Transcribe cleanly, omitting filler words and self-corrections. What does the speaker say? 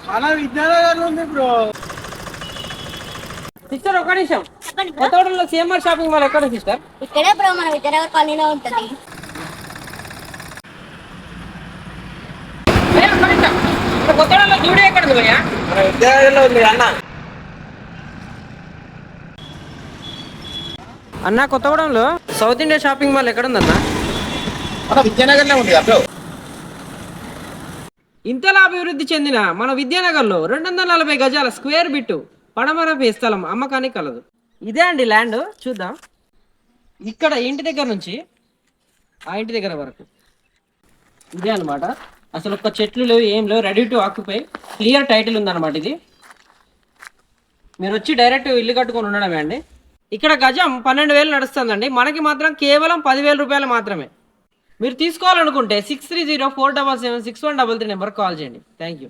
మన విద్యానగర్ ఉంది bro. Sister ఒక నిమిషం, కొత్తగూడెంలో సిఎంఆర్ షాపింగ్ మాల్ ఎక్కడ సిస్టర్? ఇక్కడే బ్రో, మన విద్యానగర్ కాలనీలో ఉంటది. కొత్తగూడెంలో జూడియో ఎక్కడ ఉంది భయ్యా? మన విద్యానగర్లో ఉంది అన్న. అన్న కొత్తగూడెంలో సౌత్ ఇండియా షాపింగ్ మాల్ ఎక్కడ ఉందన్న? మన విద్యానగర్లో ఉంది బ్రో. ఇంతలా అభివృద్ధి చెందిన మన విద్యానగర్లో 240 గజాల స్క్వేర్ బిట్టు పడమరపై స్థలం అమ్మకానికి కలదు. ఇదే అండి ల్యాండ్, చూద్దాం. ఇక్కడ ఇంటి దగ్గర నుంచి ఆ ఇంటి దగ్గర వరకు ఇదే అనమాట. అసలు ఒక్క చెట్లు లేవు, ఏం లేవు, ready to occupy, clear title ఉందన్నమాట. ఇది మీరు వచ్చి డైరెక్ట్ ఇల్లు కట్టుకొని ఉండడమే అండి. ఇక్కడ గజం 12,000 నడుస్తుందండి. మనకి మాత్రం కేవలం 10,000 రూపాయలు మాత్రమే. మీరు తీసుకోవాలనుకుంటే 6304776133 నెంబర్ కాల్ చేయండి. Thank you.